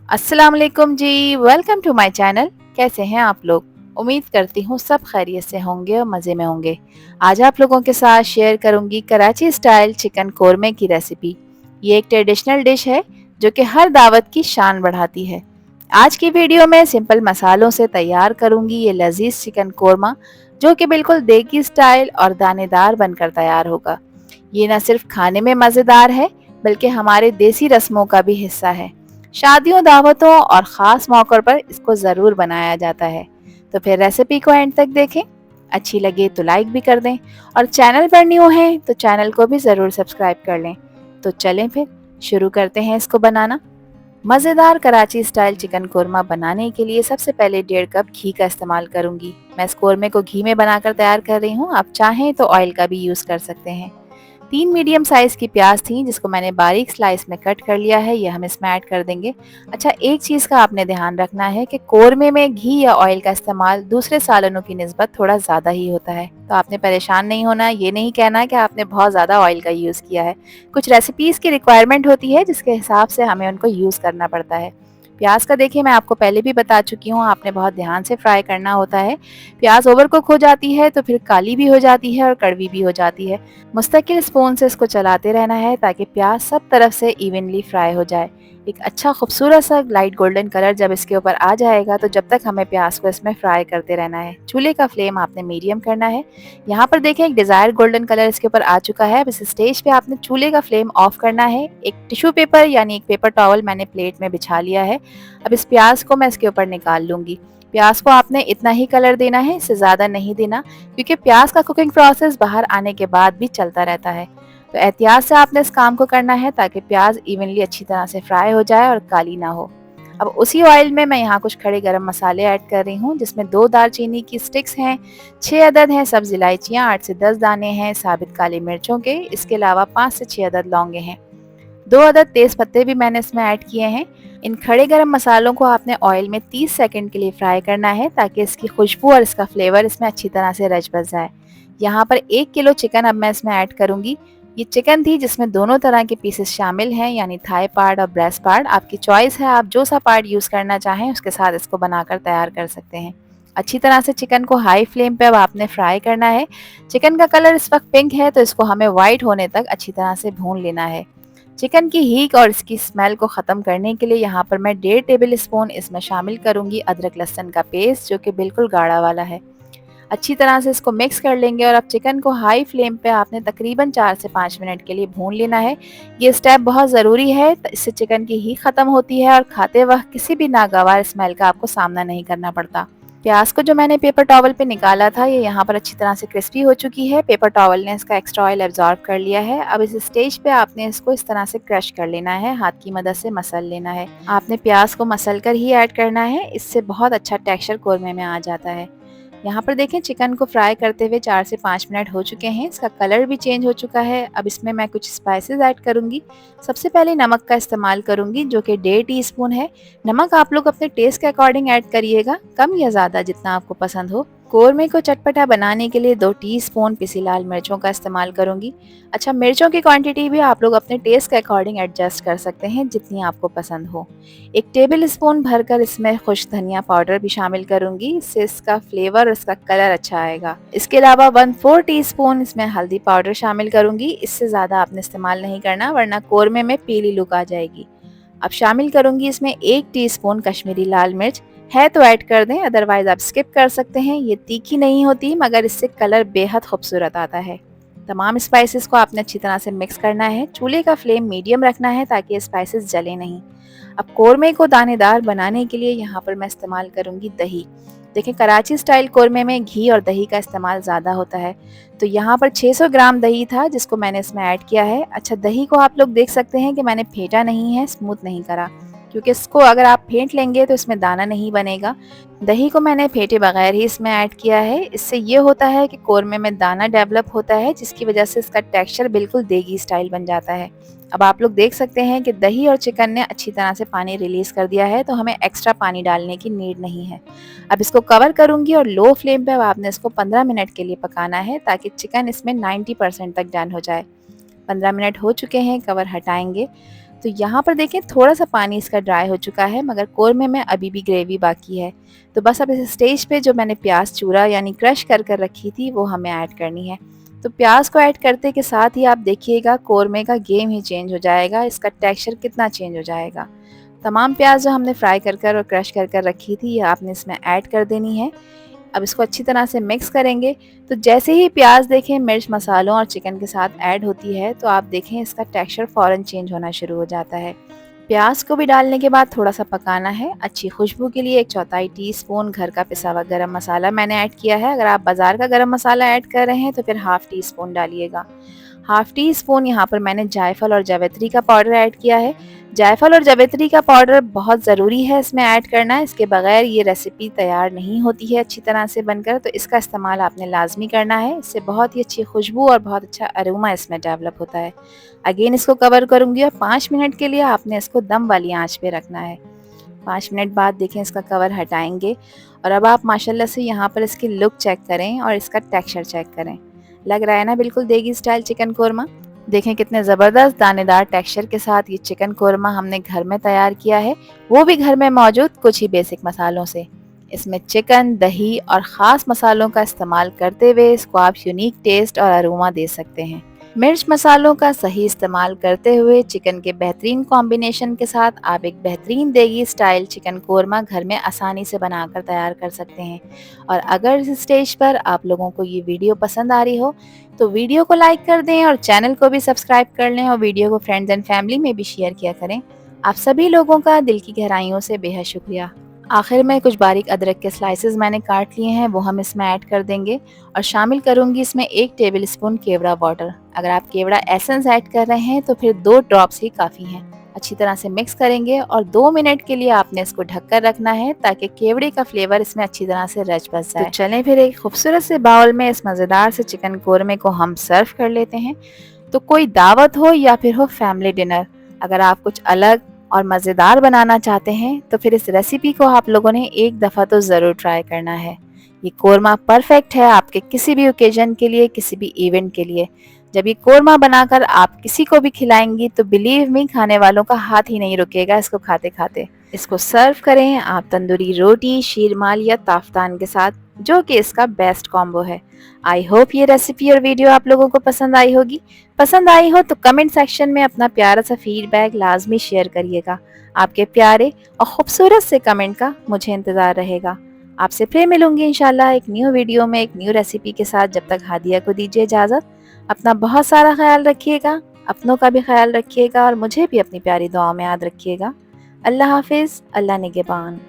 अस्सलाम वालेकुम जी। Welcome to my channel. कैसे हैं आप लोग? उम्मीद करती हूँ सब खैरियत से होंगे और मज़े में होंगे। आज आप लोगों के साथ शेयर करूंगी कराची स्टाइल चिकन कोरमे की रेसिपी। ये एक ट्रेडिशनल डिश है जो कि हर दावत की शान बढ़ाती है। आज की वीडियो में सिंपल मसालों से तैयार करूंगी ये लजीज चिकन कोरमा, जो कि बिल्कुल देगी स्टाइल और दानेदार बनकर तैयार होगा। ये न सिर्फ खाने में मज़ेदार है, बल्कि हमारे देसी रस्मों का भी हिस्सा है। शादियों, दावतों और ख़ास मौक़ों पर इसको ज़रूर बनाया जाता है। तो फिर रेसिपी को एंड तक देखें। अच्छी लगे तो लाइक भी कर दें और चैनल पर न्यू हैं तो चैनल को भी ज़रूर सब्सक्राइब कर लें। तो चलें फिर शुरू करते हैं इसको बनाना। मज़ेदार कराची स्टाइल चिकन कोरमा बनाने के लिए सबसे पहले 1.5 कप घी का इस्तेमाल करूंगी। मैं इस कोरमे को घी में बनाकर तैयार कर रही हूँ, आप चाहें तो ऑयल का भी यूज़ कर सकते हैं। 3 मीडियम साइज की प्याज थी जिसको मैंने बारीक स्लाइस में कट कर लिया है, ये हम इसमें ऐड कर देंगे। अच्छा, एक चीज़ का आपने ध्यान रखना है कि कोरमे में घी या ऑयल का इस्तेमाल दूसरे सालनों की निस्बत थोड़ा ज़्यादा ही होता है, तो आपने परेशान नहीं होना। ये नहीं कहना कि आपने बहुत ज़्यादा ऑयल का यूज़ किया है। कुछ रेसिपीज़ की रिक्वायरमेंट होती है जिसके हिसाब से हमें उनको यूज़ करना पड़ता है। प्याज का देखिए, मैं आपको पहले भी बता चुकी हूँ, आपने बहुत ध्यान से फ्राई करना होता है। प्याज ओवर कुक हो जाती है तो फिर काली भी हो जाती है और कड़वी भी हो जाती है। मुस्तकिल स्पून से इसको चलाते रहना है ताकि प्याज सब तरफ से इवनली फ्राई हो जाए। एक अच्छा खूबसूरत सा लाइट गोल्डन कलर जब इसके ऊपर आ जाएगा तो जब तक हमें प्याज को इसमें फ्राई करते रहना है। चूल्हे का फ्लेम आपने मीडियम करना है। यहाँ पर देखें, एक डिज़ायर गोल्डन कलर इसके ऊपर आ चुका है। अब इस स्टेज पे आपने चूल्हे का फ्लेम ऑफ करना है। एक टिश्यू पेपर यानी एक पेपर टॉवल मैंने प्लेट में बिछा लिया है। अब इस प्याज को मैं इसके ऊपर निकाल लूंगी। प्याज को आपने इतना ही कलर देना है, इससे ज़्यादा नहीं देना, क्योंकि प्याज का कुकिंग प्रोसेस बाहर आने के बाद भी चलता रहता है। तो एहतियात से आपने इस काम को करना है ताकि प्याज इवनली अच्छी तरह से फ्राई हो जाए और काली ना हो। अब उसी ऑयल में मैं यहाँ कुछ खड़े गरम मसाले ऐड कर रही हूँ, जिसमें 2 दालचीनी की स्टिक्स हैं, 6 अदद हैं सब्ज इलायचियाँ, 8 से 10 दाने हैं साबित काली मिर्चों के, इसके अलावा 5 से 6 अदद लौंगे हैं। 2 अदद तेज पत्ते भी मैंने इसमें ऐड किए हैं। इन खड़े गरम मसालों को आपने ऑयल में 30 सेकंड के लिए फ्राई करना है ताकि इसकी खुशबू और इसका फ्लेवर इसमें अच्छी तरह से रच बस जाए। यहाँ पर 1 किलो चिकन अब मैं इसमें ऐड करूंगी। ये चिकन थी जिसमें दोनों तरह के पीसेस शामिल हैं, यानी थाई पार्ट और ब्रेस्ट पार्ट। आपकी चॉइस है, आप जो सा पार्ट यूज़ करना चाहें उसके साथ इसको बनाकर तैयार कर सकते हैं। अच्छी तरह से चिकन को हाई फ्लेम पे अब आपने फ्राई करना है। चिकन का कलर इस वक्त पिंक है तो इसको हमें वाइट होने तक अच्छी तरह से भून लेना है। चिकन की हीक और इसकी स्मेल को ख़त्म करने के लिए यहाँ पर मैं 1.5 टेबल स्पून इसमें शामिल करूँगी अदरक लहसुन का पेस्ट, जो कि बिल्कुल गाढ़ा वाला है। अच्छी तरह से इसको मिक्स कर लेंगे और अब चिकन को हाई फ्लेम पे आपने तकरीबन 4 से 5 मिनट के लिए भून लेना है। ये स्टेप बहुत ज़रूरी है, इससे चिकन की हीक ख़त्म होती है और खाते वक्त किसी भी नागवार स्मेल का आपको सामना नहीं करना पड़ता। प्याज को जो मैंने पेपर टॉवल पे निकाला था, ये यहाँ पर अच्छी तरह से क्रिस्पी हो चुकी है। पेपर टॉवल ने इसका एक्स्ट्रा ऑयल एब्जॉर्ब कर लिया है। अब इस स्टेज पे आपने इसको इस तरह से क्रश कर लेना है, हाथ की मदद से मसल लेना है। आपने प्याज को मसल कर ही ऐड करना है, इससे बहुत अच्छा टेक्सचर कोरमे में आ जाता है। यहाँ पर देखें, चिकन को फ्राई करते हुए 4 से 5 मिनट हो चुके हैं, इसका कलर भी चेंज हो चुका है। अब इसमें मैं कुछ स्पाइसेस ऐड करूँगी। सबसे पहले नमक का इस्तेमाल करूँगी, जो कि 1.5 टीस्पून है। नमक आप लोग अपने टेस्ट के अकॉर्डिंग ऐड करिएगा, कम या ज़्यादा जितना आपको पसंद हो। कोरमे को चटपटा बनाने के लिए 2 टीस्पून पिसी लाल मिर्चों का इस्तेमाल करूँगी। अच्छा, मिर्चों की क्वांटिटी भी आप लोग अपने टेस्ट के अकॉर्डिंग एडजस्ट कर सकते हैं, जितनी आपको पसंद हो। 1 टेबल स्पून भरकर इसमें खुश्क धनिया पाउडर भी शामिल करूँगी, इससे इसका फ्लेवर और इसका कलर अच्छा आएगा। इसके अलावा 1/4 टीस्पून इसमें हल्दी पाउडर शामिल करूँगी, इससे ज़्यादा आपने इस्तेमाल नहीं करना वरना कोरमे में पीली लुक आ जाएगी। अब शामिल करूँगी इसमें 1 टीस्पून कश्मीरी लाल मिर्च, है तो ऐड कर दें, अदरवाइज आप स्किप कर सकते हैं। ये तीखी नहीं होती मगर इससे कलर बेहद खूबसूरत आता है। तमाम स्पाइसेस को आपने अच्छी तरह से मिक्स करना है। चूल्हे का फ्लेम मीडियम रखना है ताकि स्पाइसेस जले नहीं। अब कोरमे को दानेदार बनाने के लिए यहाँ पर मैं इस्तेमाल करूँगी दही। देखिए, कराची स्टाइल कोरमे में घी और दही का इस्तेमाल ज़्यादा होता है, तो यहाँ पर 600 ग्राम दही था जिसको मैंने इसमें ऐड किया है। अच्छा, दही को आप लोग देख सकते हैं कि मैंने फेंटा नहीं है, स्मूथ नहीं करा, क्योंकि इसको अगर आप फेंट लेंगे तो इसमें दाना नहीं बनेगा। दही को मैंने फेंटे बगैर ही इसमें ऐड किया है। इससे ये होता है कि कोरमे में दाना डेवलप होता है, जिसकी वजह से इसका टेक्सचर बिल्कुल देगी स्टाइल बन जाता है। अब आप लोग देख सकते हैं कि दही और चिकन ने अच्छी तरह से पानी रिलीज कर दिया है, तो हमें एक्स्ट्रा पानी डालने की नीड नहीं है। अब इसको कवर करूंगी और लो फ्लेम पे अब आपने इसको 15 मिनट के लिए पकाना है ताकि चिकन इसमें 90% तक डन हो जाए। 15 मिनट हो चुके हैं, कवर हटाएंगे। तो यहाँ पर देखें थोड़ा सा पानी इसका ड्राई हो चुका है, मगर कोरमे में अभी भी ग्रेवी बाकी है। तो बस अब इस स्टेज पे जो मैंने प्याज चूरा यानी क्रश कर कर रखी थी वो हमें ऐड करनी है। तो प्याज को ऐड करते के साथ ही आप देखिएगा कोरमे का गेम ही चेंज हो जाएगा, इसका टेक्सचर कितना चेंज हो जाएगा। तमाम प्याज जो हमने फ्राई कर कर और क्रश कर कर रखी थी ये आपने इसमें ऐड कर देनी है। अब इसको अच्छी तरह से मिक्स करेंगे। तो जैसे ही प्याज देखें मिर्च मसालों और चिकन के साथ ऐड होती है तो आप देखें इसका टेक्सचर फ़ौरन चेंज होना शुरू हो जाता है। प्याज को भी डालने के बाद थोड़ा सा पकाना है। अच्छी खुशबू के लिए 1/4 टीस्पून घर का पिसा हुआ गरम मसाला मैंने ऐड किया है। अगर आप बाज़ार का गरम मसाला ऐड कर रहे हैं तो फिर हाफ़ टी स्पून डालिएगा। हाफ़ टी स्पून यहाँ पर मैंने जायफल और जावित्री का पाउडर ऐड किया है। जायफल और जावित्री का पाउडर बहुत ज़रूरी है इसमें ऐड करना, इसके बगैर ये रेसिपी तैयार नहीं होती है अच्छी तरह से बनकर। तो इसका इस्तेमाल आपने लाजमी करना है, इससे बहुत ही अच्छी खुशबू और बहुत अच्छा अरोमा इसमें डेवलप होता है। अगेन इसको कवर करूँगी और 5 मिनट के लिए आपने इसको दम वाली आंच पे रखना है। 5 मिनट बाद देखें इसका कवर हटाएंगे और अब आप माशाल्लाह से यहाँ पर इसकी लुक चेक करें और इसका टेक्सचर चेक करें। लग रहा है ना बिल्कुल देगी स्टाइल चिकन कोरमा। देखें कितने ज़बरदस्त दानेदार टेक्सचर के साथ ये चिकन कोरमा हमने घर में तैयार किया है, वो भी घर में मौजूद कुछ ही बेसिक मसालों से। इसमें चिकन, दही और ख़ास मसालों का इस्तेमाल करते हुए इसको आप यूनिक टेस्ट और अरोमा दे सकते हैं। मिर्च मसालों का सही इस्तेमाल करते हुए चिकन के बेहतरीन कॉम्बिनेशन के साथ आप एक बेहतरीन देगी स्टाइल चिकन कोरमा घर में आसानी से बनाकर तैयार कर सकते हैं। और अगर इस स्टेज पर आप लोगों को ये वीडियो पसंद आ रही हो तो वीडियो को लाइक कर दें और चैनल को भी सब्सक्राइब कर लें और वीडियो को फ्रेंड्स एंड फैमिली में भी शेयर किया करें। आप सभी लोगों का दिल की गहराइयों से बेहद शुक्रिया। आखिर में कुछ बारीक अदरक के स्लाइसेस मैंने काट लिए हैं, वो हम इसमें ऐड कर देंगे और शामिल करूंगी इसमें 1 टेबलस्पून केवड़ा वाटर। अगर आप केवड़ा एसेंस ऐड कर रहे हैं तो फिर 2 ड्रॉप्स ही काफ़ी हैं। अच्छी तरह से मिक्स करेंगे और 2 मिनट के लिए आपने इसको ढककर रखना है ताकि केवड़े का फ्लेवर इसमें अच्छी तरह से रच बस जाए। तो चलें फिर एक खूबसूरत से बाउल में इस मज़ेदार से चिकन कोरमे को हम सर्व कर लेते हैं। तो कोई दावत हो या फिर हो फैमिली डिनर, अगर आप कुछ अलग और मज़ेदार बनाना चाहते हैं तो फिर इस रेसिपी को आप लोगों ने एक दफ़ा तो ज़रूर ट्राई करना है। ये कोरमा परफेक्ट है आपके किसी भी ओकेजन के लिए, किसी भी इवेंट के लिए। जब ये कोरमा बनाकर आप किसी को भी खिलाएंगी तो बिलीव मी खाने वालों का हाथ ही नहीं रुकेगा इसको खाते खाते। इसको सर्व करें आप तंदूरी रोटी, शीरमाल या ताफ्तान के साथ, जो कि इसका बेस्ट कॉम्बो है। आई होप ये रेसिपी और वीडियो आप लोगों को पसंद आई होगी। पसंद आई हो तो कमेंट सेक्शन में अपना प्यारा सा फीडबैक लाजमी शेयर करिएगा। आपके प्यारे और खूबसूरत से कमेंट का मुझे इंतज़ार रहेगा। आपसे फिर मिलूंगी इंशाल्लाह एक न्यू वीडियो में एक न्यू रेसिपी के साथ। जब तक हादिया को दीजिए इजाज़त। अपना बहुत सारा ख्याल रखिएगा, अपनों का भी ख्याल रखिएगा और मुझे भी अपनी प्यारी दुआओं में याद रखिएगा। अल्लाह हाफिज़, अल्लाह निगहबान।